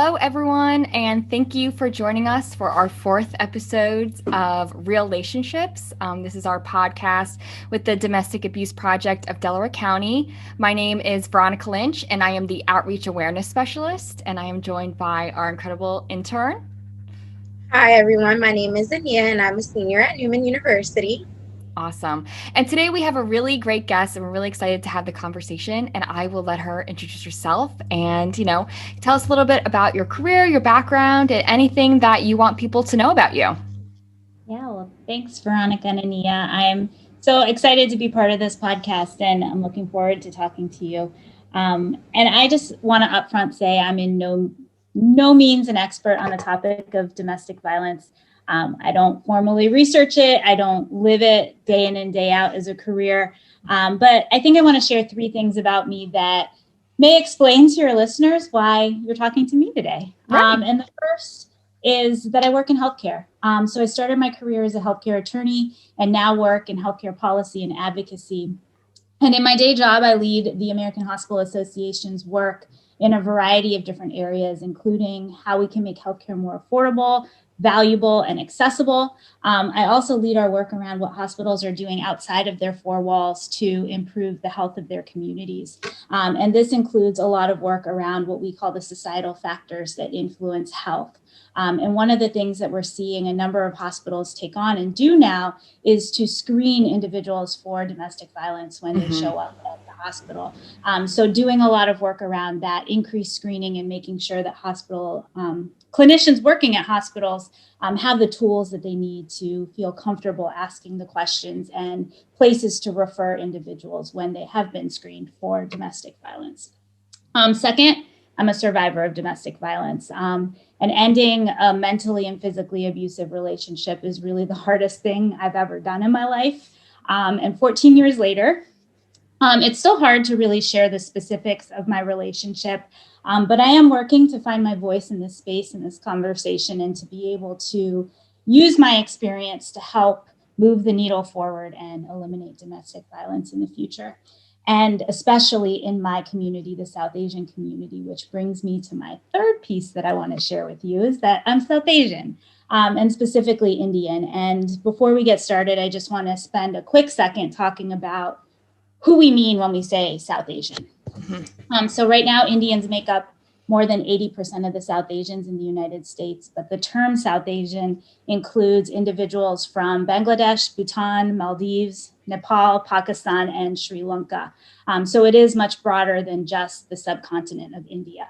Hello, everyone, and thank you for joining us for our fourth episode of Real Relationships. This is our podcast with the Domestic Abuse Project of Delaware County. My name is Veronica Lynch, and I am the Outreach Awareness Specialist, and I am joined by our incredible intern. Hi, everyone. My name is Ania, and I'm a senior at Newman University. Awesome. And today we have a really great guest, and we're really excited to have the conversation. And I will let her introduce herself and, tell us a little bit about your career, your background, and anything that you want people to know about you. Yeah, well, thanks, Veronica and Ania. I'm so excited to be part of this podcast, and I'm looking forward to talking to you. And I just want to upfront say I'm in no means an expert on the topic of domestic violence. I don't formally research it. I don't live it day in and day out as a career. But I think I want to share three things about me that may explain to your listeners why you're talking to me today. Right. And the first is that I work in healthcare. So I started my career as a healthcare attorney and now work in healthcare policy and advocacy. And in my day job, I lead the American Hospital Association's work in a variety of different areas, including how we can make healthcare more affordable, valuable, and accessible. I also lead our work around what hospitals are doing outside of their four walls to improve the health of their communities. And this includes a lot of work around what we call the societal factors that influence health. And one of the things that we're seeing a number of hospitals take on and do now is to screen individuals for domestic violence when they show up at the hospital. So doing a lot of work around that increased screening and making sure that hospital clinicians working at hospitals have the tools that they need to feel comfortable asking the questions and places to refer individuals when they have been screened for domestic violence. Second, I'm a survivor of domestic violence. And ending a mentally and physically abusive relationship is really the hardest thing I've ever done in my life. And 14 years later, it's still hard to really share the specifics of my relationship, but I am working to find my voice in this space, in this conversation, and to be able to use my experience to help move the needle forward and eliminate domestic violence in the future. And especially in my community, the South Asian community, which brings me to my third piece that I want to share with you is that I'm South Asian, and specifically Indian. And before we get started, I just want to spend a quick second talking about who we mean when we say South Asian. So right now, Indians make up more than 80% of the South Asians in the United States, but the term South Asian includes individuals from Bangladesh, Bhutan, Maldives, Nepal, Pakistan, and Sri Lanka. So it is much broader than just the subcontinent of India.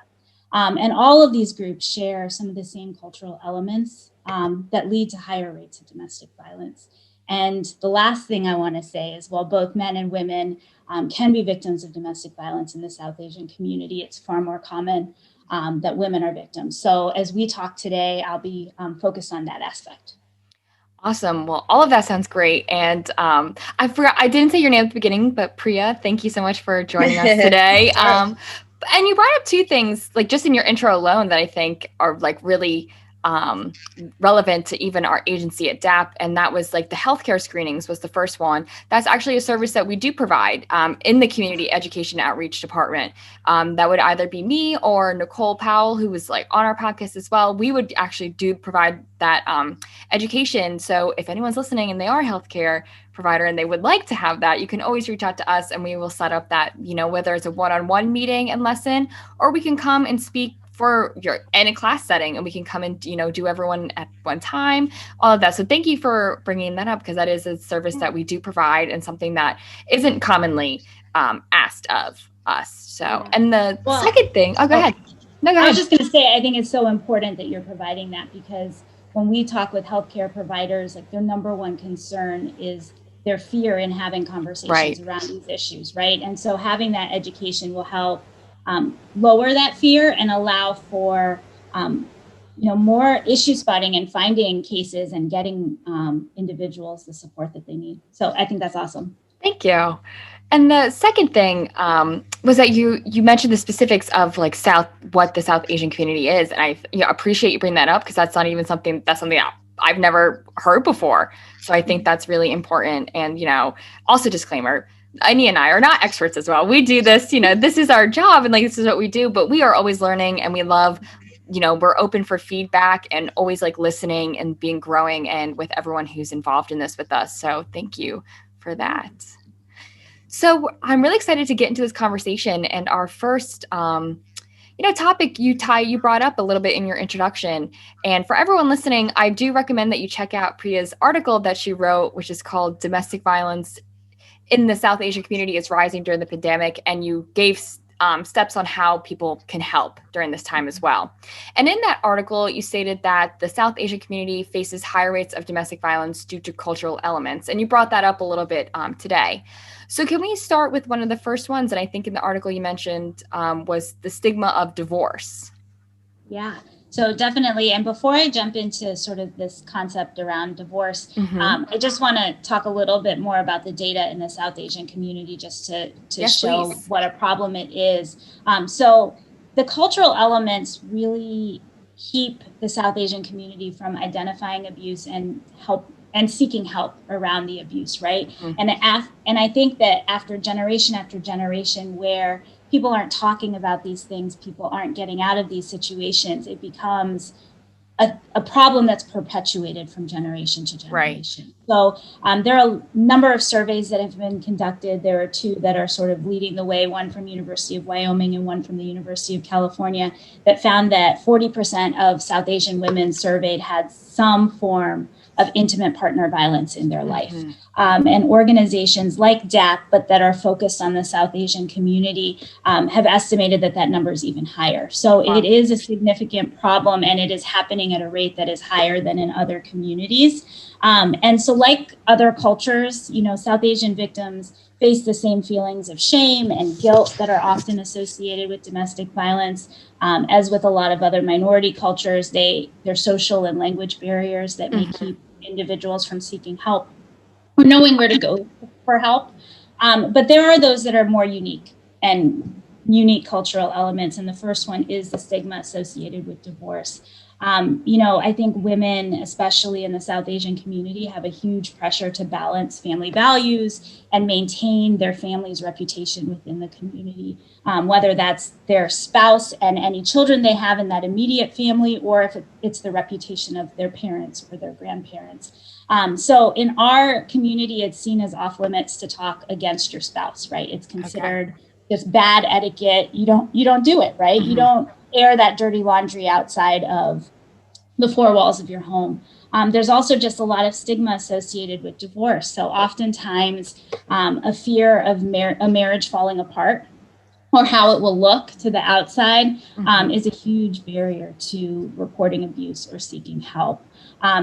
And all of these groups share some of the same cultural elements that lead to higher rates of domestic violence. And the last thing I want to say is, while both men and women can be victims of domestic violence in the South Asian community, it's far more common that women are victims. So as we talk today, I'll be focused on that aspect. Awesome. Well, all of that sounds great. And I forgot, I didn't say your name at the beginning, but Priya, thank you so much for joining us today. And you brought up two things, like just in your intro alone, that I think are like really relevant to even our agency at DAP. And that was like the healthcare screenings was the first one. That's actually a service that we do provide in the community education outreach department. That would either be me or Nicole Powell, who was like on our podcast as well. We would actually do provide that education. So if anyone's listening and they are a healthcare provider and they would like to have that, you can always reach out to us and we will set up that, whether it's a one-on-one meeting and lesson, or we can come and speak for in a class setting, and we can come and do everyone at one time, all of that. So thank you for bringing that up, because that is a service that we do provide and something that isn't commonly asked of us. So and the second thing, go ahead. No, go ahead. I was just going to say, I think it's so important that you're providing that, because when we talk with healthcare providers, like their number one concern is their fear in having conversations around these issues, right? And so having that education will help lower that fear and allow for more issue spotting and finding cases and getting individuals the support that they need. So I think that's awesome. Thank you. And the second thing was that you mentioned the specifics of like what the South Asian community is, and I appreciate you bringing that up, because that's something that I've never heard before. So I think that's really important. And also disclaimer, Ania and I are not experts as well. We do this, this is our job and like this is what we do, but we are always learning, and we love we're open for feedback and always like listening and being growing and with everyone who's involved in this with us. So thank you for that. So I'm really excited to get into this conversation, and our first topic you brought up a little bit in your introduction. And for everyone listening, I do recommend that you check out Priya's article that she wrote, which is called Domestic Violence in the South Asian Community is Rising During the Pandemic. And you gave steps on how people can help during this time as well. And in that article, you stated that the South Asian community faces higher rates of domestic violence due to cultural elements. And you brought that up a little bit today. So can we start with one of the first ones? And I think in the article you mentioned was the stigma of divorce. Yeah, so definitely. And before I jump into sort of this concept around divorce, I just want to talk a little bit more about the data in the South Asian community, just to show please. What a problem it is. So the cultural elements really keep the South Asian community from identifying abuse and seeking help around the abuse, right? Mm-hmm. And I think that after generation where people aren't talking about these things, people aren't getting out of these situations, it becomes a problem that's perpetuated from generation to generation. Right. So there are a number of surveys that have been conducted. There are two that are sort of leading the way, one from University of Wyoming and one from the University of California, that found that 40% of South Asian women surveyed had some form of intimate partner violence in their life. And organizations like DAP, but that are focused on the South Asian community, have estimated that number is even higher. So It is a significant problem, and it is happening at a rate that is higher than in other communities. And so like other cultures, South Asian victims face the same feelings of shame and guilt that are often associated with domestic violence. As with a lot of other minority cultures, there's social and language barriers that may keep individuals from seeking help or knowing where to go for help. But there are those that are more unique cultural elements. And the first one is the stigma associated with divorce. I think women, especially in the South Asian community, have a huge pressure to balance family values and maintain their family's reputation within the community, whether that's their spouse and any children they have in that immediate family, or if it's the reputation of their parents or their grandparents. So in our community, it's seen as off limits to talk against your spouse, right? It's considered just bad etiquette. You don't do it, right? You don't air that dirty laundry outside of the four walls of your home. There's also just a lot of stigma associated with divorce. So oftentimes a fear of a marriage falling apart or how it will look to the outside is a huge barrier to reporting abuse or seeking help.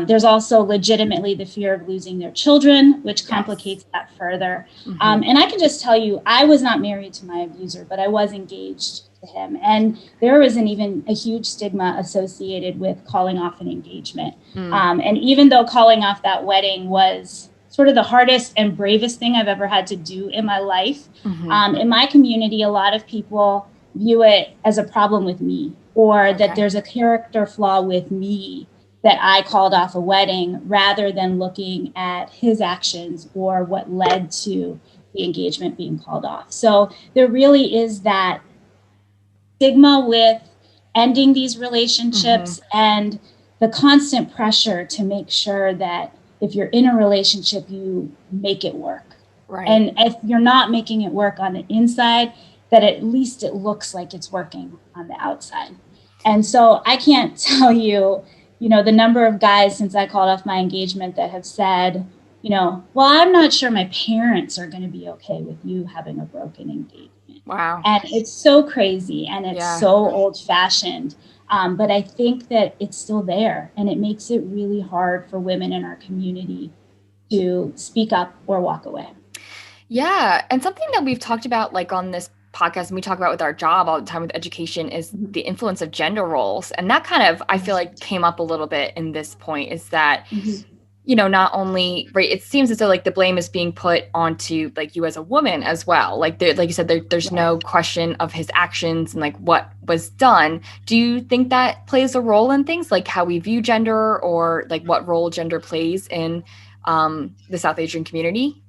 There's also legitimately the fear of losing their children, which complicates that further. And I can just tell you, I was not married to my abuser, but I was engaged to him. And there was even a huge stigma associated with calling off an engagement. And even though calling off that wedding was sort of the hardest and bravest thing I've ever had to do in my life, in my community, a lot of people view it as a problem with me, or that there's a character flaw with me that I called off a wedding, rather than looking at his actions or what led to the engagement being called off. So there really is that stigma with ending these relationships and the constant pressure to make sure that if you're in a relationship, you make it work. Right. And if you're not making it work on the inside, that at least it looks like it's working on the outside. And so I can't tell you, the number of guys since I called off my engagement that have said, well, I'm not sure my parents are going to be okay with you having a broken engagement. Wow. And it's so crazy and it's so old fashioned. But I think that it's still there, and it makes it really hard for women in our community to speak up or walk away. Yeah. And something that we've talked about like on this podcast, and we talk about with our job all the time with education, is the influence of gender roles. And that kind of, I feel like, came up a little bit in this point, is that, not only, right, it seems as though like the blame is being put onto like you as a woman as well. Like you said, there's no question of his actions and like what was done. Do you think that plays a role in things like how we view gender, or like what role gender plays in the South Asian community?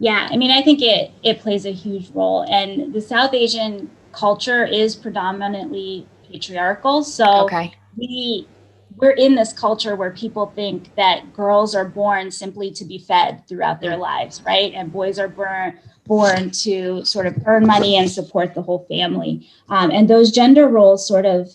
Yeah, I mean, I think it plays a huge role. And the South Asian culture is predominantly patriarchal. So we're in this culture where people think that girls are born simply to be fed throughout their lives, right? And boys are born to sort of earn money and support the whole family. And those gender roles sort of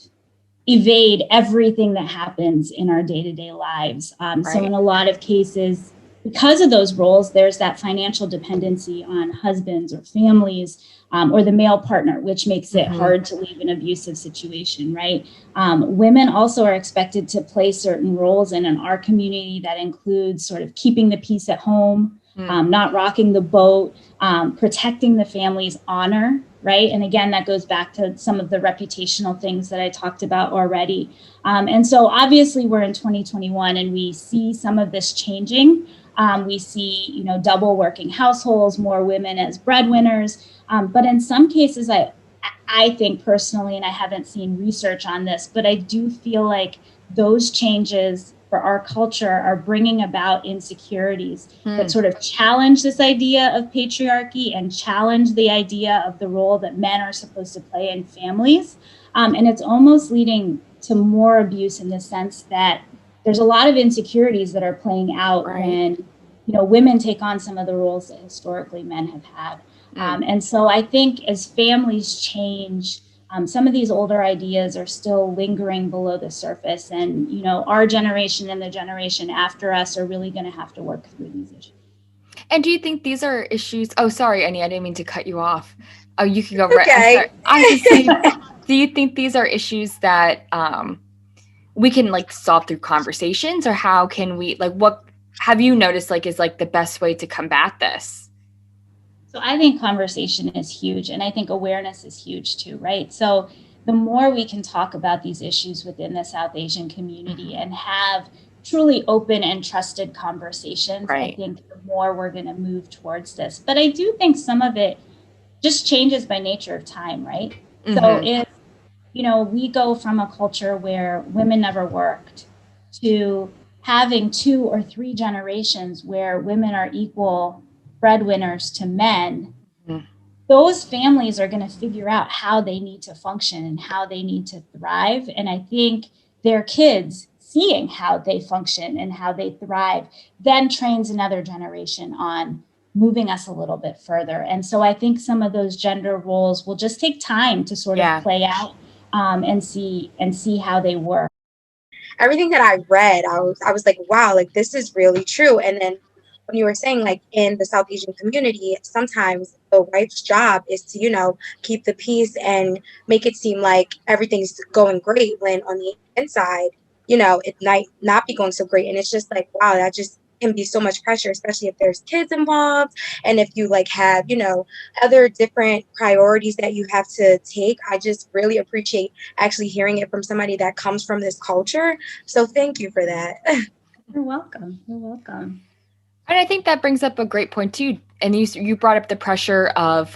evade everything that happens in our day-to-day lives. So in a lot of cases, because of those roles, there's that financial dependency on husbands or families, or the male partner, which makes it hard to leave an abusive situation, right? Women also are expected to play certain roles in our community that includes sort of keeping the peace at home, not rocking the boat, protecting the family's honor, right? And again, that goes back to some of the reputational things that I talked about already. And so obviously we're in 2021 and we see some of this changing. We see, double working households, more women as breadwinners. But in some cases, I think personally, and I haven't seen research on this, but I do feel like those changes for our culture are bringing about insecurities that sort of challenge this idea of patriarchy and challenge the idea of the role that men are supposed to play in families. And it's almost leading to more abuse in the sense that there's a lot of insecurities that are playing out when, women take on some of the roles that historically men have had. And so I think as families change, some of these older ideas are still lingering below the surface. And, our generation and the generation after us are really going to have to work through these issues. And do you think these are issues? Oh, sorry, Annie, I didn't mean to cut you off. Oh, you can go right. Okay. I was just saying, do you think these are issues that we can solve through conversations, or how can we what have you noticed is the best way to combat this? So I think conversation is huge, and I think awareness is huge too, right? So the more we can talk about these issues within the South Asian community and have truly open and trusted conversations, I think the more we're going to move towards this. But I do think some of it just changes by nature of time, right? So if, we go from a culture where women never worked to having 2 or 3 generations where women are equal breadwinners to men, those families are going to figure out how they need to function and how they need to thrive. And I think their kids seeing how they function and how they thrive then trains another generation on moving us a little bit further. And so I think some of those gender roles will just take time to sort of play out and see how they work. Everything that I read, I was like, wow, this is really true. And then when you were saying in the South Asian community, sometimes the wife's job is to, keep the peace and make it seem like everything's going great, when on the inside, it might not be going so great. And it's just wow, that just can be so much pressure, especially if there's kids involved. And if you have, other different priorities that you have to take. I just really appreciate actually hearing it from somebody that comes from this culture. So thank you for that. You're welcome. You're welcome. And I think that brings up a great point too. And you brought up the pressure of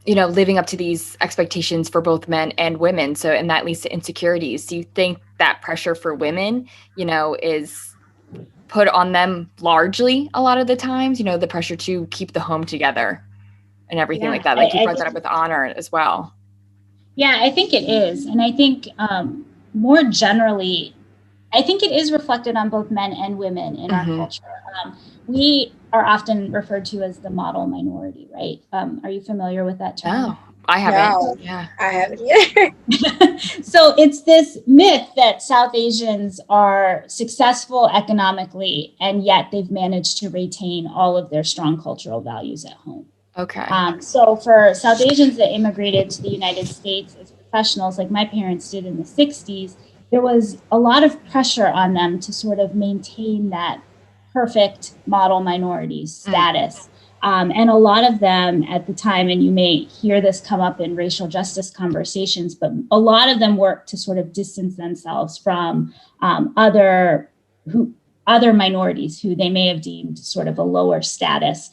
living up to these expectations for both men and women. So, and that leads to insecurities. Do you think that pressure for women, is put on them largely a lot of the times, the pressure to keep the home together and everything like that? You brought that up with honor as well. Yeah, I think it is. And I think more generally, I think it is reflected on both men and women in our culture. We are often referred to as the model minority, right? Are you familiar with that term? No, I haven't. No, yeah, I haven't either. So it's this myth that South Asians are successful economically, and yet they've managed to retain all of their strong cultural values at home. Okay. So for South Asians that immigrated to the United States as professionals, like my parents did in the 60s, there was a lot of pressure on them to sort of maintain that perfect model minority status. And a lot of them at the time, and you may hear this come up in racial justice conversations, but a lot of them worked to sort of distance themselves from other minorities who they may have deemed sort of a lower status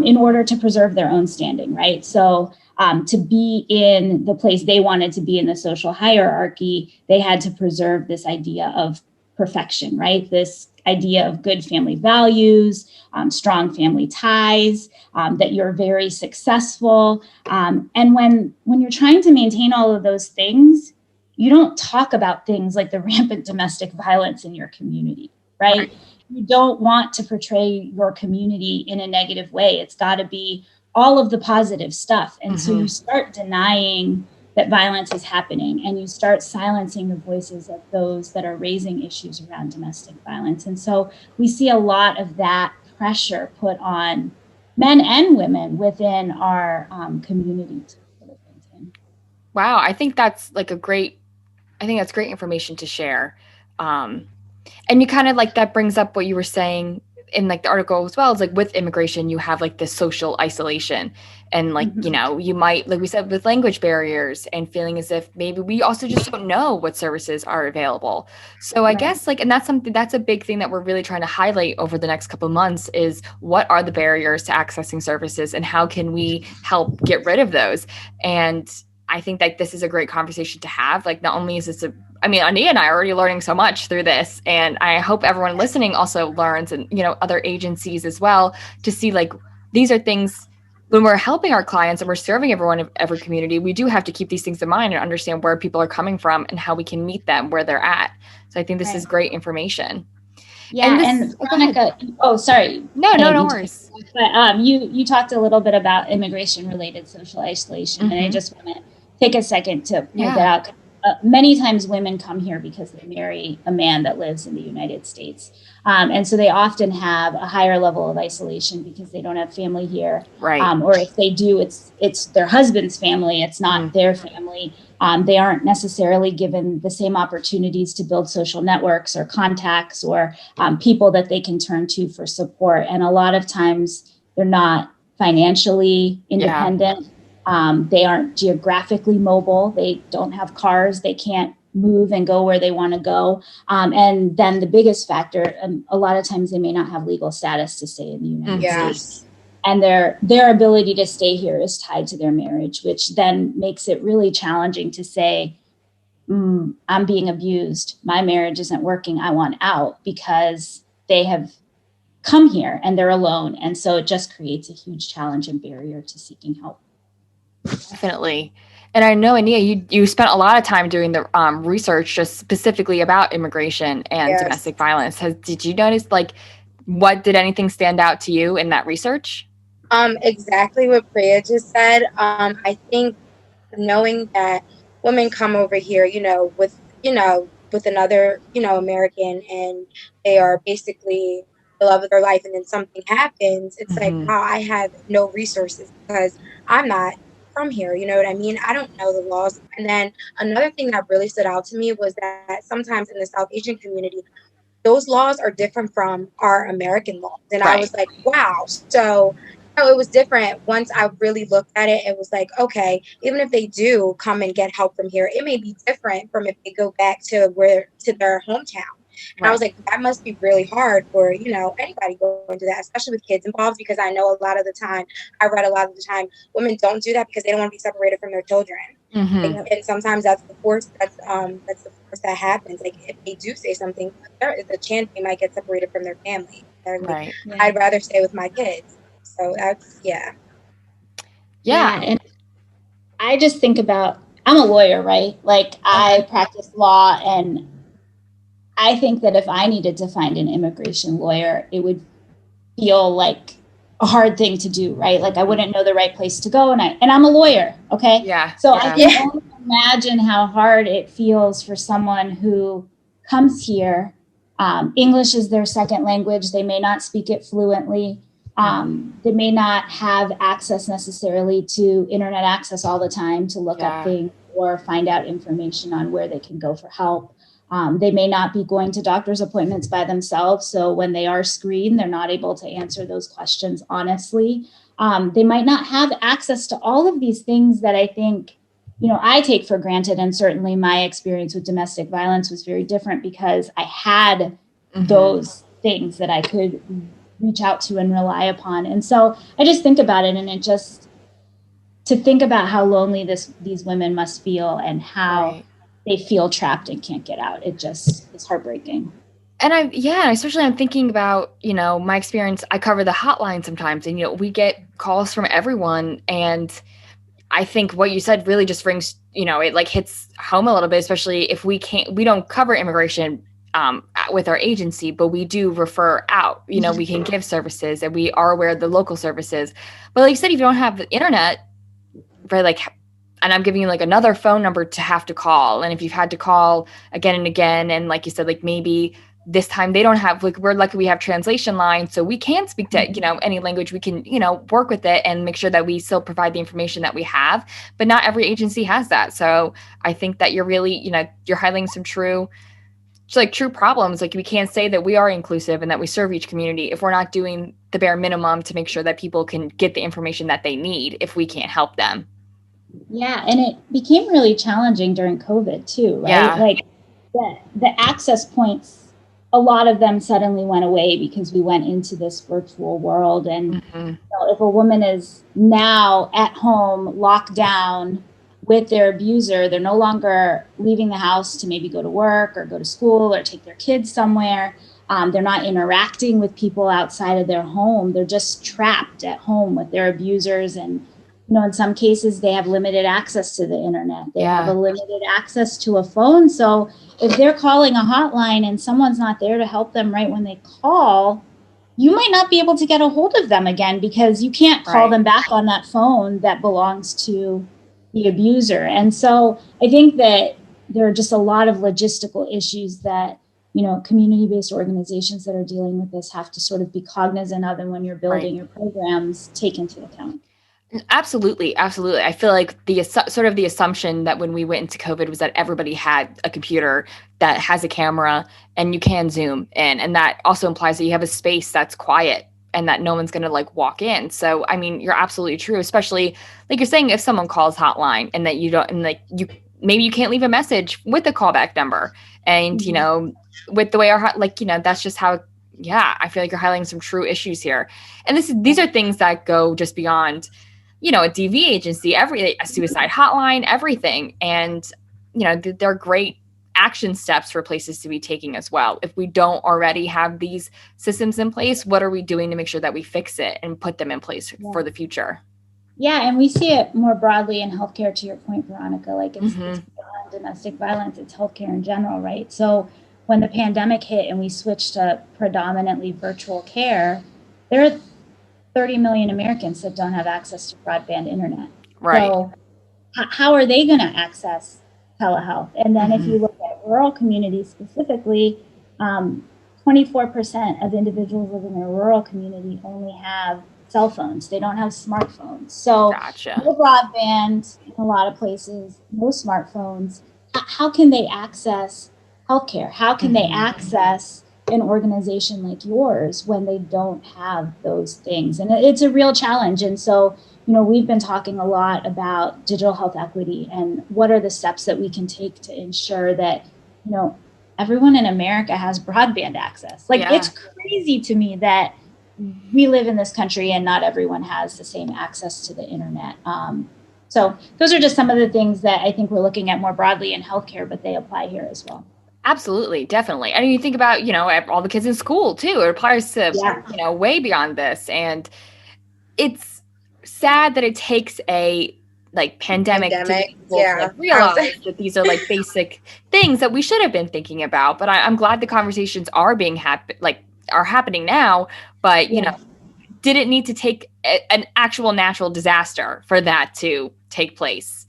in order to preserve their own standing, right? So to be in the place they wanted to be in the social hierarchy, they had to preserve this idea of perfection, right? This idea of good family values, strong family ties, that you're very successful. And when you're trying to maintain all of those things, you don't talk about things like the rampant domestic violence in your community, right? You don't want to portray your community in a negative way. It's got to be all of the positive stuff. And so you start denying that violence is happening, and you start silencing the voices of those that are raising issues around domestic violence. And so we see a lot of that pressure put on men and women within our community to put a things in. Wow, I think that's great information to share. And you kind of that brings up what you were saying in the article as well. It's with immigration, you have this social isolation, and you might, like we said, with language barriers and feeling as if maybe we also just don't know what services are available. So I guess and that's a big thing that we're really trying to highlight over the next couple of months is what are the barriers to accessing services and how can we help get rid of those? And I think that this is a great conversation to have. Not only is this Ania and I are already learning so much through this, and I hope everyone listening also learns, and other agencies as well, to see these are things when we're helping our clients and we're serving everyone in every community, we do have to keep these things in mind and understand where people are coming from and how we can meet them where they're at. So I think this is great information. Yeah, and Veronica, sorry. No worries. But you talked a little bit about immigration-related social isolation, and I just want to take a second to point that out. Many times women come here because they marry a man that lives in the United States. And so they often have a higher level of isolation because they don't have family here. Right. Or if they do, it's their husband's family. It's not their family. They aren't necessarily given the same opportunities to build social networks or contacts or people that they can turn to for support. And a lot of times they're not financially independent. They aren't geographically mobile. They don't have cars. They can't move and go where they want to go. And then the biggest factor, a lot of times they may not have legal status to stay in the United States. And their ability to stay here is tied to their marriage, which then makes it really challenging to say, I'm being abused. My marriage isn't working. I want out, because they have come here and they're alone. And so it just creates a huge challenge and barrier to seeking help. Definitely. And I know, Ania, you spent a lot of time doing the research just specifically about immigration and domestic violence. Did you notice, did anything stand out to you in that research? Exactly what Priya just said. I think knowing that women come over here, with another, American, and they are basically the love of their life, and then something happens, it's wow, I have no resources because I'm not from here. You know what I mean? I don't know the laws. And then another thing that really stood out to me was that sometimes in the South Asian community, those laws are different from our American laws. And I was like, wow. So it was different. Once I really looked at it, it was okay, even if they do come and get help from here, it may be different from if they go back to their hometown. And I was like, that must be really hard for, anybody going through that, especially with kids involved, because I know I read a lot of the time, women don't do that because they don't want to be separated from their children. And sometimes that's the force that happens. If they do say something, there is a chance they might get separated from their family. I'd rather stay with my kids. So that's, and I just think about, I'm a lawyer, right? I practice law, and I think that if I needed to find an immigration lawyer, it would feel like a hard thing to do, right? I wouldn't know the right place to go, and I'm a lawyer, okay? Yeah. So I can only imagine how hard it feels for someone who comes here. English is their second language. They may not speak it fluently. They may not have access necessarily to internet access all the time to look up things or find out information on where they can go for help. They may not be going to doctor's appointments by themselves. So when they are screened, they're not able to answer those questions honestly. They might not have access to all of these things that I think, I take for granted. And certainly my experience with domestic violence was very different because I had those things that I could reach out to and rely upon. And so I just think about it, and it just, to think about how lonely these women must feel and how they feel trapped and can't get out. It just is heartbreaking. And especially I'm thinking about, my experience. I cover the hotline sometimes, and, we get calls from everyone, and I think what you said really just rings, it like hits home a little bit, especially if we don't cover immigration with our agency, but we do refer out, we can give services and we are aware of the local services. But like you said, if you don't have the internet, right, like, and I'm giving you like another phone number to have to call. And if you've had to call again and again, and like you said, like maybe this time they don't have, like, we're lucky we have translation lines, so we can speak to, any language. We can, work with it and make sure that we still provide the information that we have, but not every agency has that. So I think that you're really, you're highlighting some true problems. Like, we can't say that we are inclusive and that we serve each community if we're not doing the bare minimum to make sure that people can get the information that they need if we can't help them. Yeah, and it became really challenging during COVID too, right? Yeah. Like the access points, a lot of them suddenly went away because we went into this virtual world. And if a woman is now at home, locked down with their abuser, they're no longer leaving the house to maybe go to work or go to school or take their kids somewhere. They're not interacting with people outside of their home. They're just trapped at home with their abusers. And in some cases, they have limited access to the internet. They have a limited access to a phone. So if they're calling a hotline and someone's not there to help them right when they call, you might not be able to get a hold of them again because you can't call them back on that phone that belongs to the abuser. And so I think that there are just a lot of logistical issues that, community-based organizations that are dealing with this have to sort of be cognizant of, and when you're building your programs, take into account. Absolutely. Absolutely. I feel like the assumption that when we went into COVID was that everybody had a computer that has a camera and you can Zoom in. And that also implies that you have a space that's quiet and that no one's going to like walk in. So, I mean, you're absolutely true, especially like you're saying, if someone calls hotline and that you don't, and like maybe you can't leave a message with the callback number. And, with the way that's just how, I feel like you're highlighting some true issues here. And these are things that go just beyond, a DV agency, a suicide hotline, everything. And, they're great action steps for places to be taking as well. If we don't already have these systems in place, what are we doing to make sure that we fix it and put them in place for the future? Yeah, and we see it more broadly in healthcare, to your point, Veronica. Like it's beyond domestic violence, it's healthcare in general, right? So when the pandemic hit and we switched to predominantly virtual care, there are 30 million Americans that don't have access to broadband internet. Right. So how are they going to access telehealth? And then if you look at rural communities specifically, 24% of individuals living in a rural community only have cell phones. They don't have smartphones. So no broadband in a lot of places, no smartphones. How can they access healthcare? How can they access an organization like yours when they don't have those things? And it's a real challenge. And so, we've been talking a lot about digital health equity and what are the steps that we can take to ensure that, everyone in America has broadband access. It's crazy to me that we live in this country and not everyone has the same access to the internet. So those are just some of the things that I think we're looking at more broadly in healthcare, but they apply here as well. Absolutely. Definitely. I mean, you think about, all the kids in school too. It applies to, way beyond this. And it's sad that it takes a pandemic to get people to realize that these are basic things that we should have been thinking about. But I'm glad the conversations are are happening now. But, did it need to take an actual natural disaster for that to take place?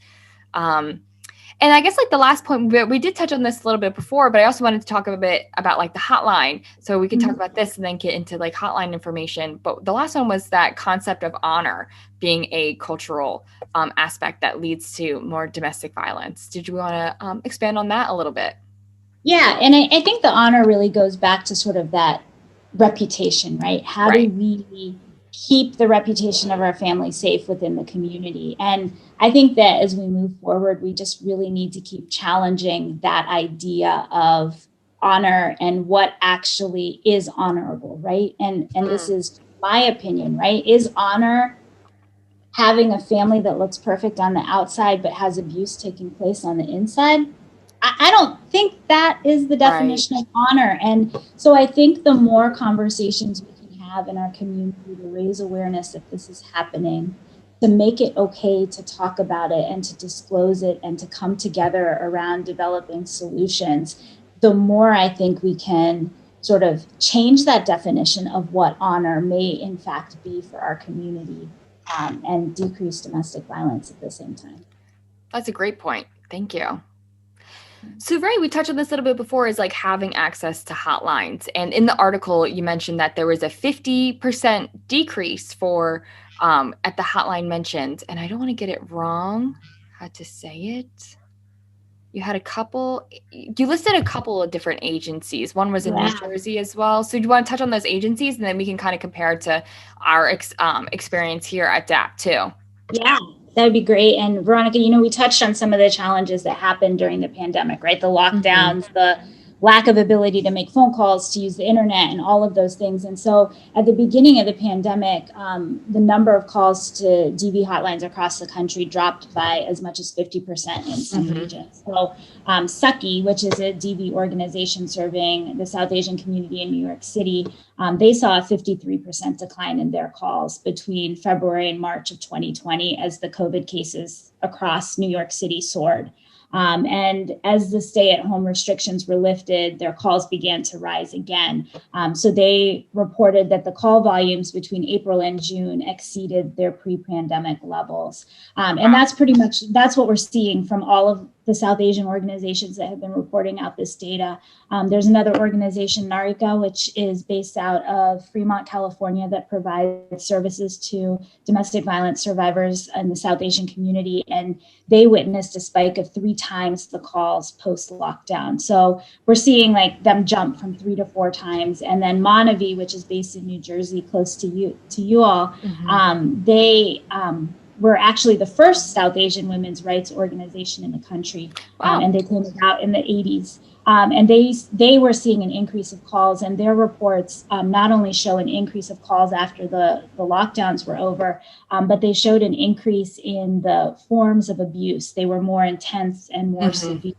And I guess the last point, we did touch on this a little bit before, but I also wanted to talk a bit about the hotline. So we can talk about this and then get into hotline information. But the last one was that concept of honor being a cultural aspect that leads to more domestic violence. Did you want to expand on that a little bit? Yeah. And I think the honor really goes back to sort of that reputation, right? How do we keep the reputation of our family safe within the community? And I think that as we move forward, we just really need to keep challenging that idea of honor and what actually is honorable, right? And this is my opinion, right? Is honor having a family that looks perfect on the outside but has abuse taking place on the inside? I don't think that is the definition of honor. And so I think the more conversations we can have in our community to raise awareness that this is happening, to make it okay to talk about it and to disclose it and to come together around developing solutions, the more I think we can sort of change that definition of what honor may in fact be for our community, and decrease domestic violence at the same time. That's a great point. Thank you. So, right, we touched on this a little bit before, is like having access to hotlines. And in the article, you mentioned that there was a 50% decrease for at the hotline mentioned. And I don't want to get it wrong how to say it. You listed a couple of different agencies. One was in New Jersey as well. So do you want to touch on those agencies, and then we can kind of compare it to our experience here at DAP too? Yeah, that would be great. And Veronica, we touched on some of the challenges that happened during the pandemic, right? The lockdowns, the lack of ability to make phone calls, to use the internet, and all of those things. And so at the beginning of the pandemic, the number of calls to DV hotlines across the country dropped by as much as 50% in some regions. So Sucky, which is a DV organization serving the South Asian community in New York City, they saw a 53% decline in their calls between February and March of 2020 as the COVID cases across New York City soared. And as the stay-at-home restrictions were lifted, their calls began to rise again. So they reported that the call volumes between April and June exceeded their pre-pandemic levels. And that's what we're seeing from all of the South Asian organizations that have been reporting out this data. There's another organization, Narika, which is based out of Fremont, California, that provides services to domestic violence survivors in the South Asian community. And they witnessed a spike of 3 times the calls post-lockdown. So we're seeing like them jump from 3 to 4 times. And then Manavi, which is based in New Jersey, close to you all, they were actually the first South Asian women's rights organization in the country. And they came about in the 80s. And they were seeing an increase of calls, and their reports not only show an increase of calls after the lockdowns were over, but they showed an increase in the forms of abuse. They were more intense and more severe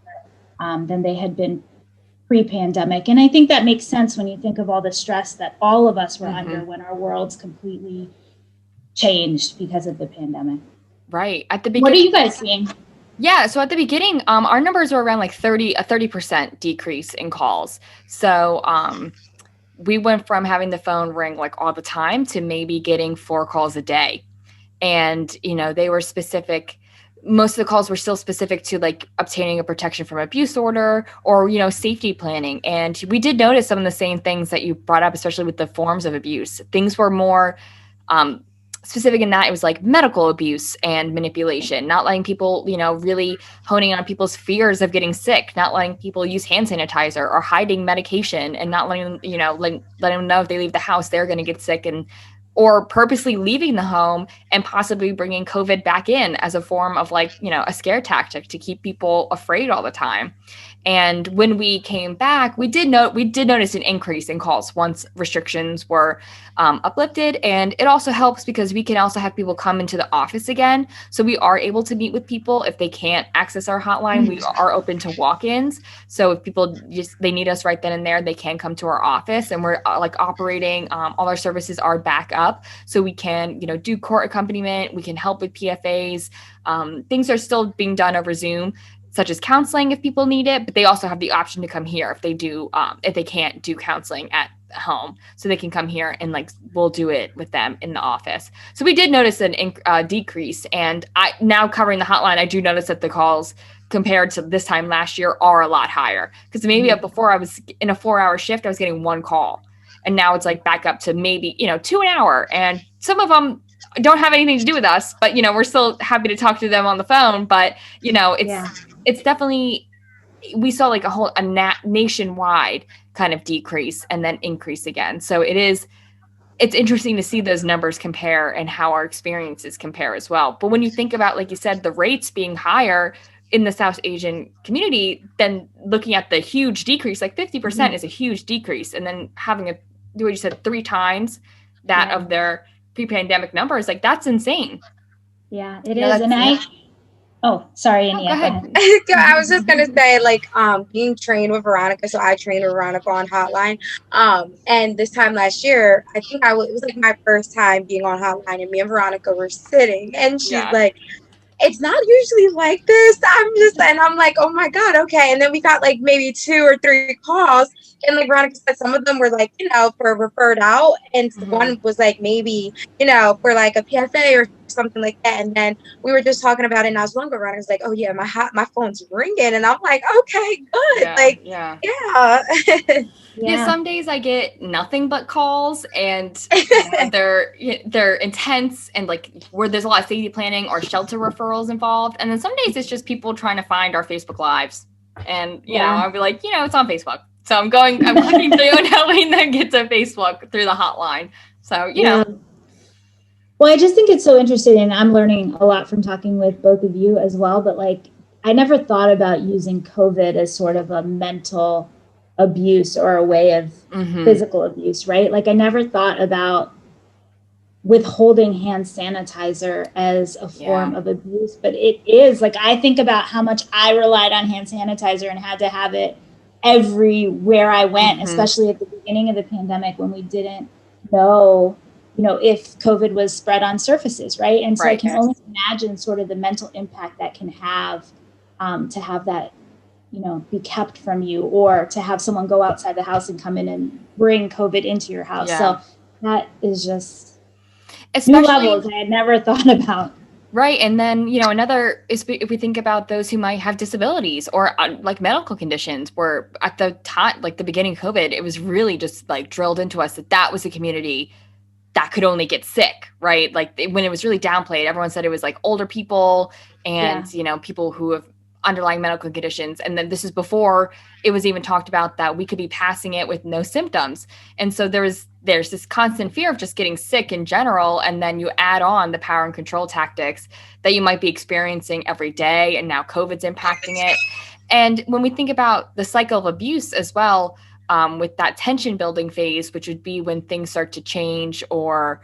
than they had been pre-pandemic. And I think that makes sense when you think of all the stress that all of us were under when our worlds completely changed because of the pandemic. Right. At the beginning. What are you guys seeing? Yeah. So at the beginning, our numbers were around like 30% decrease in calls. So we went from having the phone ring like all the time to maybe getting 4 calls a day. And, they were specific. Most of the calls were still specific to like obtaining a protection from abuse order or, safety planning. And we did notice some of the same things that you brought up, especially with the forms of abuse. Things were more specific in that it was like medical abuse and manipulation, not letting people, really honing on people's fears of getting sick, not letting people use hand sanitizer or hiding medication, and not letting, letting them know if they leave the house, they're going to get sick, or purposely leaving the home and possibly bringing COVID back in as a form of like, a scare tactic to keep people afraid all the time. And when we came back, we did notice an increase in calls once restrictions were uplifted. And it also helps because we can also have people come into the office again. So we are able to meet with people if they can't access our hotline. We are open to walk-ins. So if people they need us right then and there, they can come to our office, and we're like operating. All our services are back up. So we can, do court accompaniment. We can help with PFAs. Things are still being done over Zoom, such as counseling if people need it, but they also have the option to come here if they can't do counseling at home. So they can come here and like, we'll do it with them in the office. So we did notice a decrease. And now covering the hotline, I do notice that the calls compared to this time last year are a lot higher. Because maybe before I was in a 4-hour shift, I was getting 1 call. And now it's like back up to maybe, 2 an hour. And some of them don't have anything to do with us, but, we're still happy to talk to them on the phone. But, it's definitely, we saw like a nationwide kind of decrease and then increase again. So it's interesting to see those numbers compare and how our experiences compare as well. But when you think about, like you said, the rates being higher in the South Asian community, then looking at the huge decrease, like 50% is a huge decrease. And then having what you said, 3 times that of their pre-pandemic numbers, like that's insane. Yeah, it is. And Oh, sorry, Oh, Ania. go ahead. I was just gonna say, like, being trained with Veronica, so I trained with Veronica on Hotline. And this time last year, I think it was like my first time being on Hotline, and me and Veronica were sitting, and she's Yeah. like, it's not usually like this. And I'm like, oh my God, okay. And then we got like maybe 2 or 3 calls. And like Veronica said, some of them were like, for referred out. And one was like maybe, for like a PFA or something like that. And then we were just talking about it. And I was wondering, Veronica's like, oh yeah, my phone's ringing. And I'm like, okay, good. Yeah. Like, Yeah. yeah. Yeah, Yeah. some days I get nothing but calls, and you know, they're intense, and like where there's a lot of safety planning or shelter referrals involved. And then some days it's just people trying to find our Facebook lives, and I'll be like, it's on Facebook, so I'm clicking through and helping them get to Facebook through the hotline. So Well, I just think it's so interesting, and I'm learning a lot from talking with both of you as well. But like, I never thought about using COVID as sort of a mental abuse or a way of physical abuse, right? Like, I never thought about withholding hand sanitizer as a form of abuse, but it is. Like, I think about how much I relied on hand sanitizer and had to have it everywhere I went, especially at the beginning of the pandemic when we didn't know, if COVID was spread on surfaces, right? And so I can only imagine sort of the mental impact that can have, to have that, be kept from you, or to have someone go outside the house and come in and bring COVID into your house. So that is just new levels I had never thought about. Right. And then, another is if we think about those who might have disabilities or like medical conditions, where at the time, like the beginning of COVID, it was really just like drilled into us that was a community that could only get sick, right? Like when it was really downplayed, everyone said it was like older people and, people who have underlying medical conditions. And then this is before it was even talked about that we could be passing it with no symptoms. And so there's this constant fear of just getting sick in general. And then you add on the power and control tactics that you might be experiencing every day. And now COVID's impacting it. And when we think about the cycle of abuse as well, with that tension building phase, which would be when things start to change, or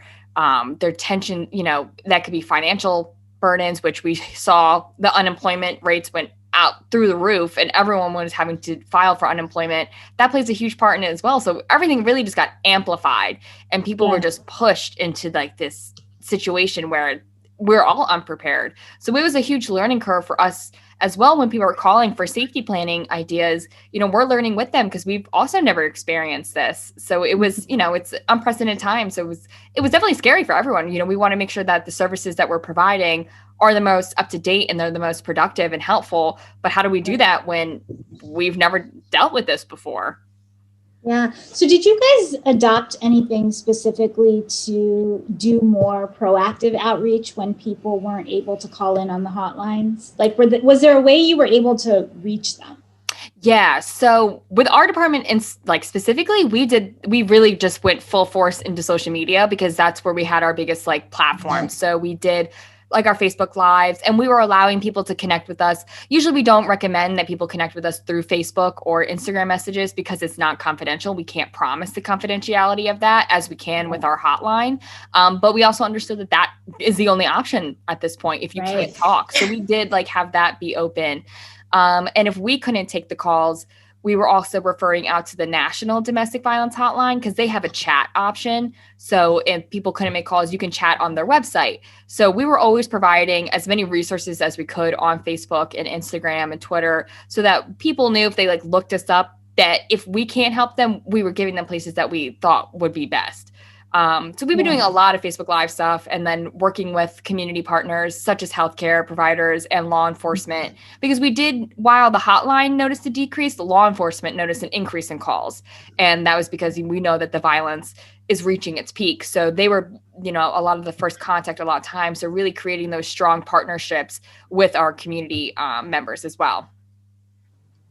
their tension, that could be financial burdens, which we saw the unemployment rates went out through the roof and everyone was having to file for unemployment. That plays a huge part in it as well. So everything really just got amplified and people were just pushed into like this situation where we're all unprepared. So it was a huge learning curve for us as well. When people are calling for safety planning ideas, we're learning with them because we've also never experienced this. So it was, it's unprecedented time. So it was definitely scary for everyone. We want to make sure that the services that we're providing are the most up to date and they're the most productive and helpful. But how do we do that when we've never dealt with this before? Yeah. So did you guys adopt anything specifically to do more proactive outreach when people weren't able to call in on the hotlines? Like, was there a way you were able to reach them? Yeah. So with our department and like specifically, we really just went full force into social media because that's where we had our biggest like platform. So we did like our Facebook lives and we were allowing people to connect with us. Usually we don't recommend that people connect with us through Facebook or Instagram messages because it's not confidential. We can't promise the confidentiality of that as we can with our hotline. But we also understood that is the only option at this point if you can't talk. So we did like have that be open. And if we couldn't take the calls, we were also referring out to the National Domestic Violence Hotline because they have a chat option. So if people couldn't make calls, you can chat on their website. So we were always providing as many resources as we could on Facebook and Instagram and Twitter so that people knew if they like looked us up that if we can't help them, we were giving them places that we thought would be best. So we've been doing a lot of Facebook Live stuff and then working with community partners such as healthcare providers and law enforcement, because we did, while the hotline noticed a decrease, the law enforcement noticed an increase in calls. And that was because we know that the violence is reaching its peak. So they were, a lot of the first contact a lot of times. So really creating those strong partnerships with our community members as well.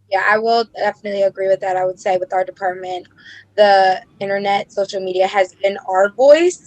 Yeah, I will definitely agree with that. I would say with our department, the internet, social media has been our voice.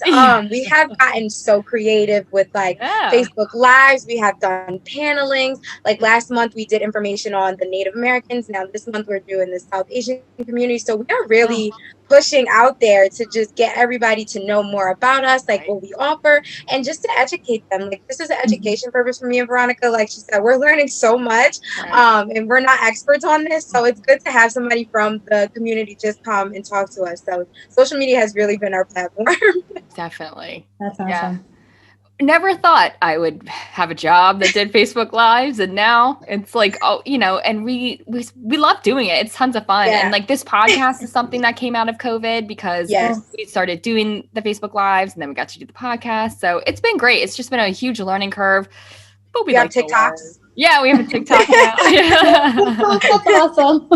We have gotten so creative with like Facebook Lives. We have done panelings. Like last month, we did information on the Native Americans. Now this month, we're doing the South Asian community. So we are really pushing out there to just get everybody to know more about us, like what we offer, and just to educate them. Like this is an education purpose for me and Veronica. Like she said, we're learning so much, and we're not experts on this, so it's good to have somebody from the community just come and talk to us. So social media has really been our platform. Definitely. That's awesome. Yeah. Never thought I would have a job that did Facebook Lives, and now it's like, oh, you know, and we love doing it. It's tons of fun. And like this podcast is something that came out of COVID because we started doing the Facebook Lives and then we got to do the podcast. So it's been great. It's just been a huge learning curve. But we like TikToks. Yeah, we have a TikTok now. That's awesome.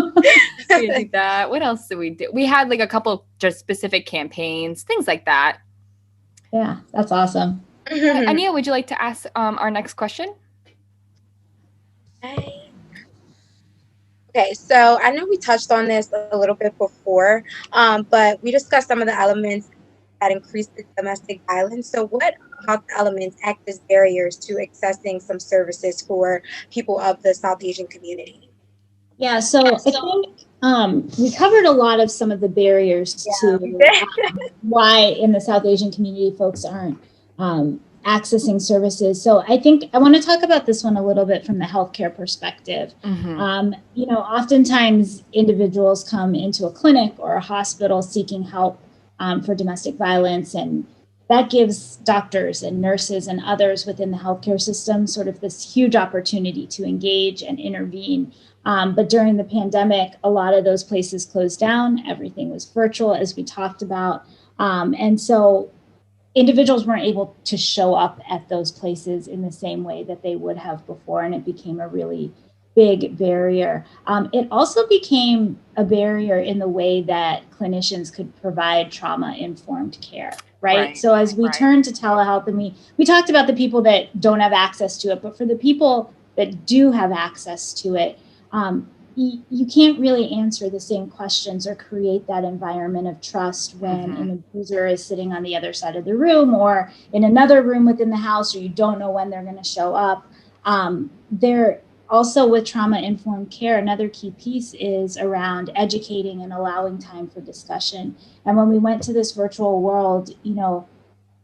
We do that. What else did we do? We had like a couple just specific campaigns, things like that. Yeah, that's awesome. Ania, would you like to ask our next question? Okay, so I know we touched on this a little bit before, but we discussed some of the elements that increase the domestic violence. So what about the elements act as barriers to accessing some services for people of the South Asian community? Yeah, so I think we covered a lot of some of the barriers to why in the South Asian community folks aren't accessing services. So I think I want to talk about this one a little bit from the healthcare perspective. You know, oftentimes individuals come into a clinic or a hospital seeking help for domestic violence, and that gives doctors and nurses and others within the healthcare system sort of this huge opportunity to engage and intervene. But during the pandemic, a lot of those places closed down. Everything was virtual, as we talked about. And so individuals weren't able to show up at those places in the same way that they would have before. And it became a really big barrier. It also became a barrier in the way that clinicians could provide trauma-informed care, right? So as we turn to telehealth, and we talked about the people that don't have access to it, but for the people that do have access to it, you can't really answer the same questions or create that environment of trust when an abuser is sitting on the other side of the room or in another room within the house, or you don't know when they're going to show up. They're also with trauma-informed care, another key piece is around educating and allowing time for discussion. And when we went to this virtual world, you know,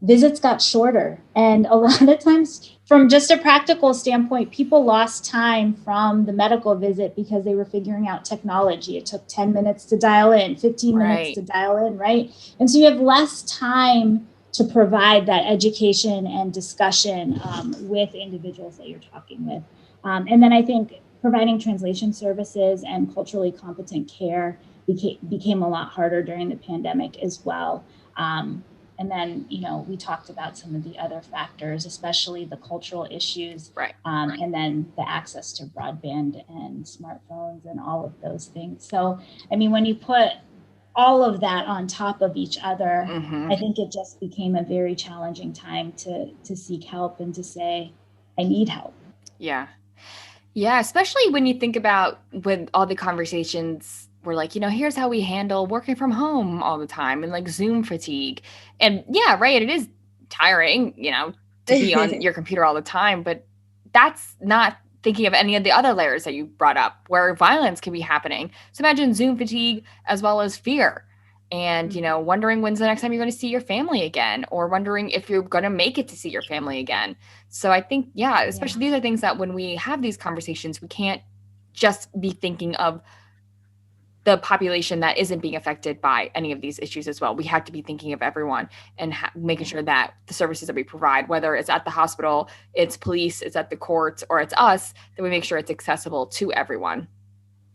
visits got shorter. And a lot of times, from just a practical standpoint, people lost time from the medical visit because they were figuring out technology. It took 10 minutes to dial in, 15 minutes to dial in, right? And so you have less time to provide that education and discussion with individuals that you're talking with. And then I think providing translation services and culturally competent care became a lot harder during the pandemic as well. And then, you know, we talked about some of the other factors, especially the cultural issues, and then the access to broadband and smartphones and all of those things. So, I mean, when you put all of that on top of each other, I think it just became a very challenging time to seek help and to say, I need help. Yeah. Yeah, especially when you think about when all the conversations were like, you know, here's how we handle working from home all the time and like Zoom fatigue. And yeah, right, it is tiring, you know, to be on your computer all the time, but that's not thinking of any of the other layers that you brought up where violence can be happening. So imagine Zoom fatigue as well as fear. And, you know, wondering when's the next time you're going to see your family again, or wondering if you're going to make it to see your family again. So I think, especially these are things that when we have these conversations, we can't just be thinking of the population that isn't being affected by any of these issues as well. We have to be thinking of everyone and making sure that the services that we provide, whether it's at the hospital, it's police, it's at the courts, or it's us, that we make sure it's accessible to everyone.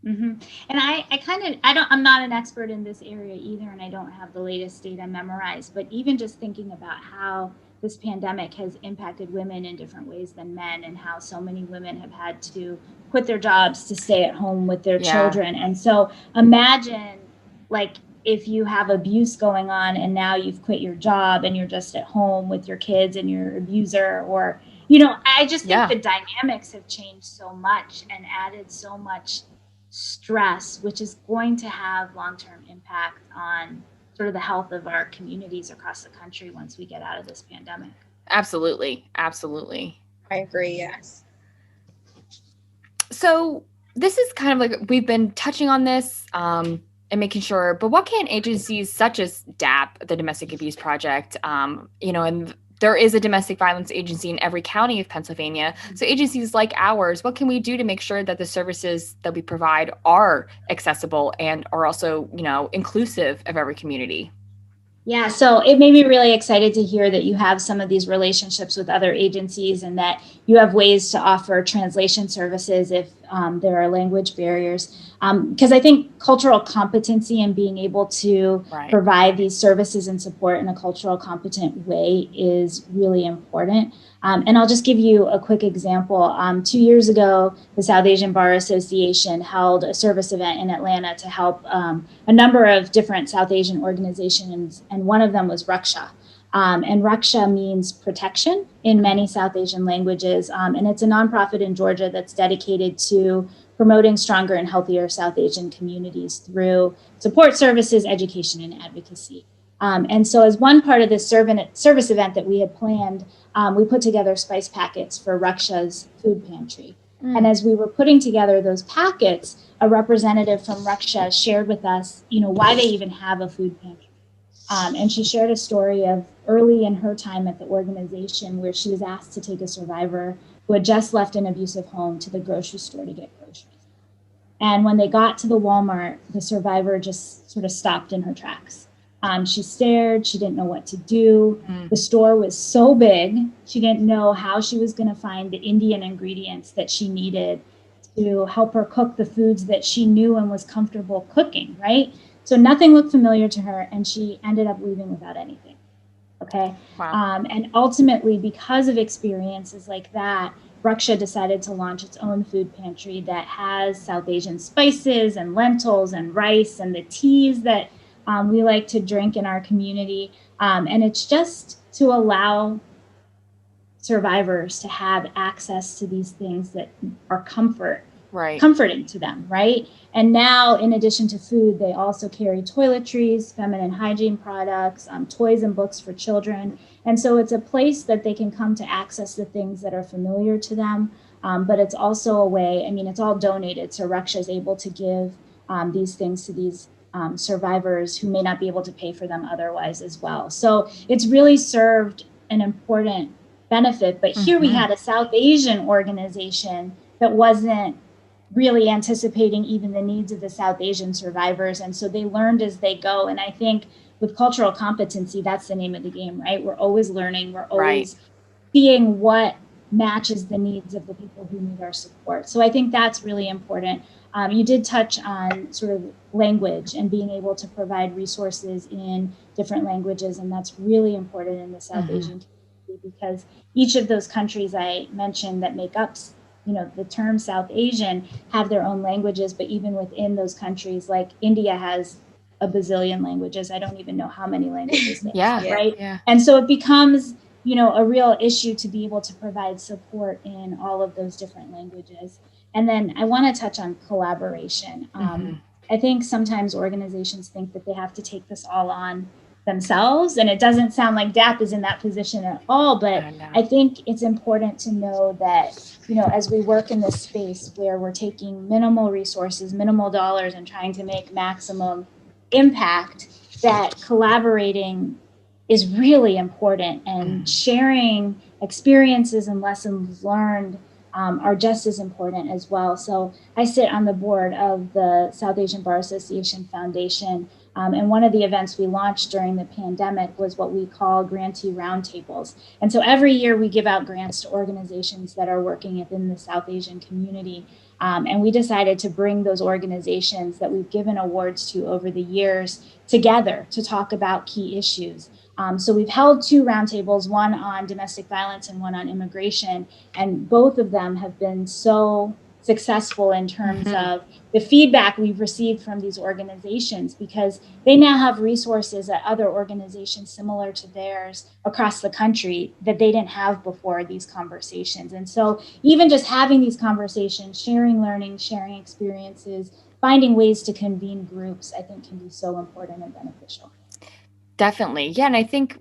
And I'm not an expert in this area either, and I don't have the latest data memorized, but even just thinking about how this pandemic has impacted women in different ways than men, and how so many women have had to quit their jobs to stay at home with their children. And so imagine, like, if you have abuse going on and now you've quit your job and you're just at home with your kids and your abuser, or, you know, I just think the dynamics have changed so much and added so much stress, which is going to have long-term impact on sort of the health of our communities across the country once we get out of this pandemic. Absolutely. Absolutely. I agree, yes. So this is kind of like we've been touching on this and making sure, but what can agencies such as DAP, the Domestic Abuse Project, and there is a domestic violence agency in every county of Pennsylvania. So agencies like ours, what can we do to make sure that the services that we provide are accessible and are also, inclusive of every community? Yeah, so it made me really excited to hear that you have some of these relationships with other agencies and that you have ways to offer translation services if there are language barriers. Because I think cultural competency and being able to provide these services and support in a cultural competent way is really important. And I'll just give you a quick example. 2 years ago, the South Asian Bar Association held a service event in Atlanta to help a number of different South Asian organizations, and one of them was Raksha. And Raksha means protection in many South Asian languages. And it's a nonprofit in Georgia that's dedicated to promoting stronger and healthier South Asian communities through support services, education, and advocacy. And so as one part of this service event that we had planned, we put together spice packets for Raksha's food pantry. And as we were putting together those packets, a representative from Raksha shared with us, why they even have a food pantry. And she shared a story of early in her time at the organization where she was asked to take a survivor who had just left an abusive home to the grocery store to get groceries. And when they got to the Walmart, the survivor just sort of stopped in her tracks. She stared, she didn't know what to do. The store was so big, she didn't know how she was going to find the Indian ingredients that she needed to help her cook the foods that she knew and was comfortable cooking, right? So nothing looked familiar to her, and she ended up leaving without anything, okay? Wow. And ultimately, because of experiences like that, Raksha decided to launch its own food pantry that has South Asian spices and lentils and rice and the teas that we like to drink in our community. And it's just to allow survivors to have access to these things that are comforting to them, right? And now, in addition to food, they also carry toiletries, feminine hygiene products, toys and books for children. And so it's a place that they can come to access the things that are familiar to them. But it's also a way, it's all donated. So Raksha is able to give these things to these survivors who may not be able to pay for them otherwise as well. So it's really served an important benefit. But here we had a South Asian organization that wasn't really anticipating even the needs of the South Asian survivors. And so they learned as they go. And I think with cultural competency, that's the name of the game, right? We're always learning. We're always seeing what matches the needs of the people who need our support. So I think that's really important. You did touch on sort of language and being able to provide resources in different languages. And that's really important in the South Asian community because each of those countries I mentioned that make up the term South Asian have their own languages, but even within those countries, like India has a bazillion languages. I don't even know how many languages they have, right? Yeah. And so it becomes, a real issue to be able to provide support in all of those different languages. And then I want to touch on collaboration. I think sometimes organizations think that they have to take this all on themselves, and it doesn't sound like DAP is in that position at all, but I think it's important to know that as we work in this space where we're taking minimal resources, minimal dollars, and trying to make maximum impact, that collaborating is really important, and sharing experiences and lessons learned are just as important as well. So I sit on the board of the South Asian Bar Association Foundation. And one of the events we launched during the pandemic was what we call grantee roundtables. And so every year we give out grants to organizations that are working within the South Asian community. And we decided to bring those organizations that we've given awards to over the years together to talk about key issues. So we've held 2 roundtables, one on domestic violence and one on immigration. And both of them have been so successful in terms of the feedback we've received from these organizations, because they now have resources at other organizations similar to theirs across the country that they didn't have before these conversations. And so even just having these conversations, sharing learning, sharing experiences, finding ways to convene groups, I think can be so important and beneficial. Definitely. Yeah. And I think,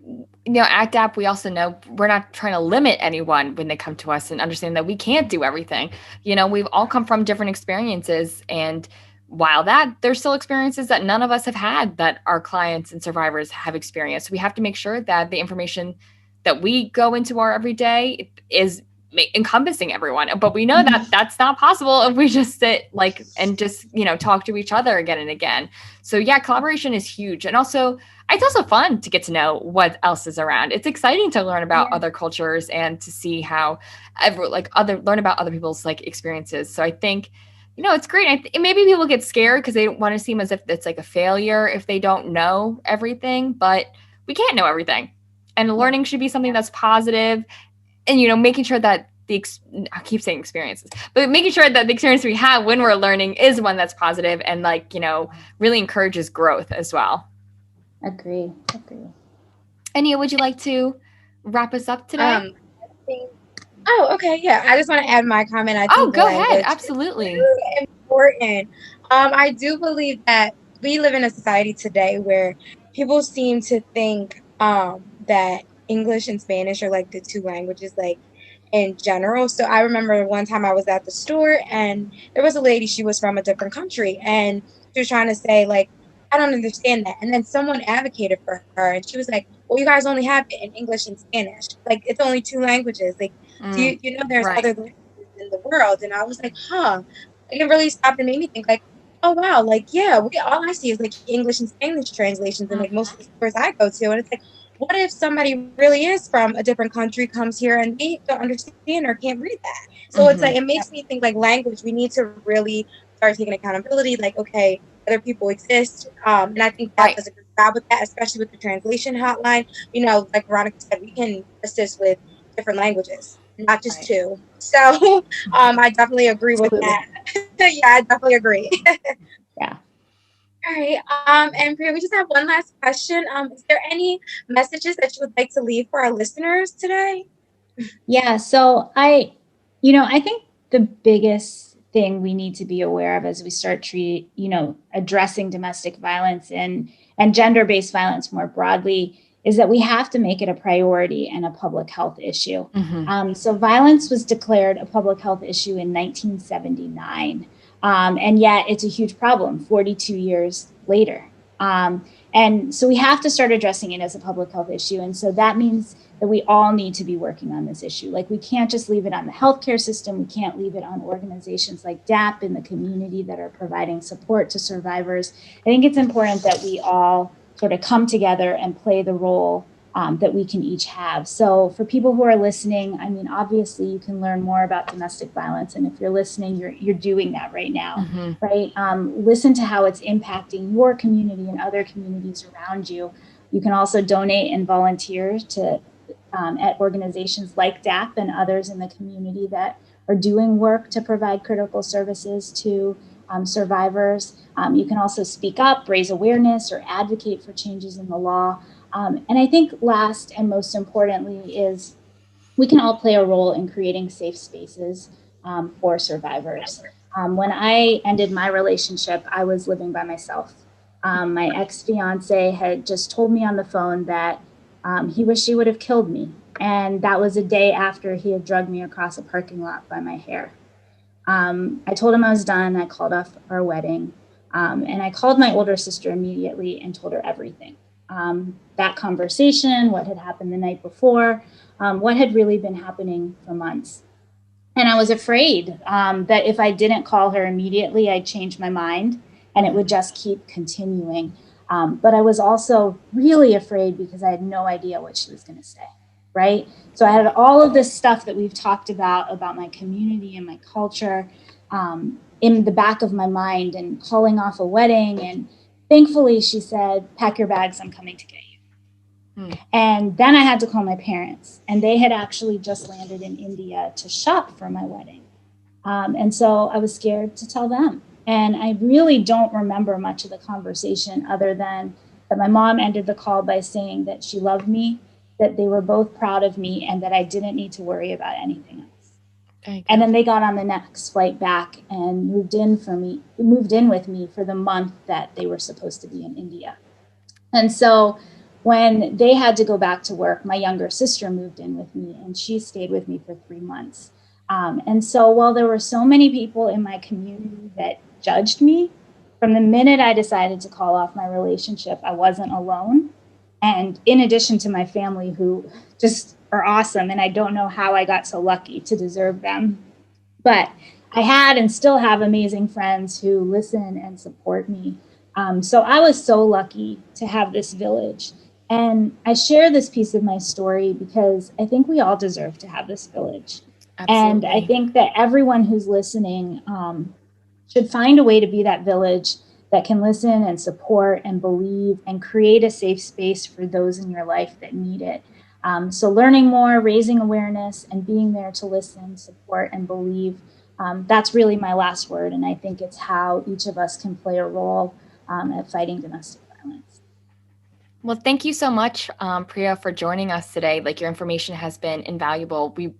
at DAP, we also know we're not trying to limit anyone when they come to us, and understand that we can't do everything. We've all come from different experiences. And while there's still experiences that none of us have had that our clients and survivors have experienced. So we have to make sure that the information that we go into our everyday is encompassing everyone. But we know that that's not possible if we just sit and just, talk to each other again and again. So yeah, collaboration is huge. And also, it's also fun to get to know what else is around. It's exciting to learn about other cultures and to see how learn about other people's experiences. So I think, it's great. Maybe people get scared because they don't want to seem as if it's a failure if they don't know everything, but we can't know everything. And learning should be something that's positive, and, making sure that I keep saying experiences, but making sure that the experience we have when we're learning is one that's positive and really encourages growth as well. Agree. Ania, would you like to wrap us up today? Okay. Yeah. I just want to add my comment. I think go ahead. Absolutely. Is really important. I do believe that we live in a society today where people seem to think that English and Spanish are the two languages in general. So I remember one time I was at the store and there was a lady, she was from a different country, and she was trying to say I don't understand that. And then someone advocated for her and she was like, well, you guys only have it in English and Spanish. It's only two languages. Do you know there's other languages in the world? And I was like, it really stopped and made me think oh wow, yeah, all I see is English and Spanish translations and most of the stores I go to. And it's what if somebody really is from a different country, comes here and they don't understand or can't read that? So it's it makes me think language, we need to really start taking accountability. Okay, other people exist. And I think that does a good job with that, especially with the translation hotline. Like Veronica said, we can assist with different languages, not just two. So I definitely agree with that. Yeah, I definitely agree. Yeah. All right. And Priya, we just have one last question. Is there any messages that you would like to leave for our listeners today? Yeah. So I think the biggest thing we need to be aware of as we start addressing domestic violence and gender-based violence more broadly is that we have to make it a priority and a public health issue. So violence was declared a public health issue in 1979. And yet it's a huge problem 42 years later. And so we have to start addressing it as a public health issue. And so that means that we all need to be working on this issue. We can't just leave it on the healthcare system. We can't leave it on organizations like DAP in the community that are providing support to survivors. I think it's important that we all sort of come together and play the role that we can each have. So for people who are listening, obviously you can learn more about domestic violence. And if you're listening, you're doing that right now, right? Listen to how it's impacting your community and other communities around you. You can also donate and volunteer at organizations like DAP and others in the community that are doing work to provide critical services to survivors. You can also speak up, raise awareness, or advocate for changes in the law. And I think last and most importantly is we can all play a role in creating safe spaces for survivors. When I ended my relationship, I was living by myself. My ex-fiance had just told me on the phone that he wished he would have killed me. And that was a day after he had drugged me across a parking lot by my hair. I told him I was done. I called off our wedding. And I called my older sister immediately and told her everything. That conversation, what had happened the night before, what had really been happening for months. And I was afraid that if I didn't call her immediately, I'd change my mind and it would just keep continuing. But I was also really afraid because I had no idea what she was going to say, right? So I had all of this stuff that we've talked about my community and my culture in the back of my mind and calling off a wedding. And thankfully, she said, pack your bags, I'm coming to get you. And then I had to call my parents, and they had actually just landed in India to shop for my wedding. And so I was scared to tell them. And I really don't remember much of the conversation other than that my mom ended the call by saying that she loved me, that they were both proud of me, and that I didn't need to worry about anything else. And then they got on the next flight back and moved in with me for the month that they were supposed to be in India. And so when they had to go back to work, my younger sister moved in with me, and she stayed with me for 3 months. And so while there were so many people in my community that judged me, from the minute I decided to call off my relationship, I wasn't alone. And in addition to my family, who just are awesome, and I don't know how I got so lucky to deserve them, but I had and still have amazing friends who listen and support me. So I was so lucky to have this village. And I share this piece of my story because I think we all deserve to have this village. Absolutely. And I think that everyone who's listening should find a way to be that village that can listen and support and believe and create a safe space for those in your life that need it. So learning more, raising awareness, and being there to listen, support, and believe, that's really my last word. And I think it's how each of us can play a role at fighting domestic violence. Well, thank you so much, Priya, for joining us today. Like, your information has been invaluable. We,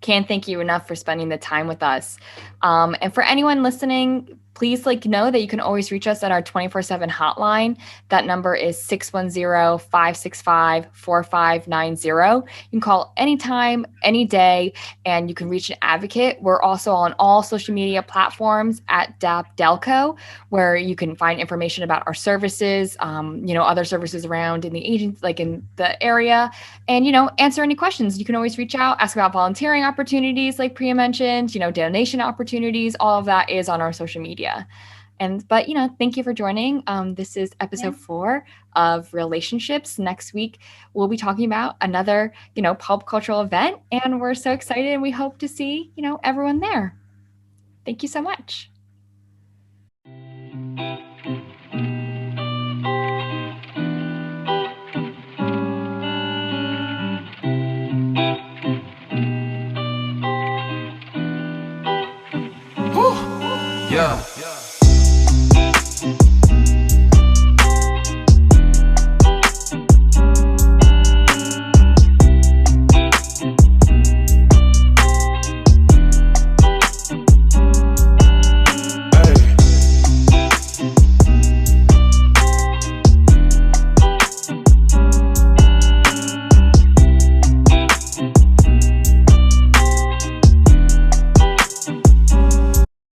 can't thank you enough for spending the time with us. And for anyone listening, please know that you can always reach us at our 24/7 hotline. That number is 610-565-4590. You can call anytime, any day, and you can reach an advocate. We're also on all social media platforms at DAP Delco, where you can find information about our services, other services around in the agency, in the area, and, answer any questions. You can always reach out, ask about volunteering opportunities, like Priya mentioned, donation opportunities. All of that is on our social media. But thank you for joining. This is episode 4 of Relationships. Next week, we'll be talking about another, pop cultural event, and we're so excited, and we hope to see, everyone there. Thank you so much. Yeah.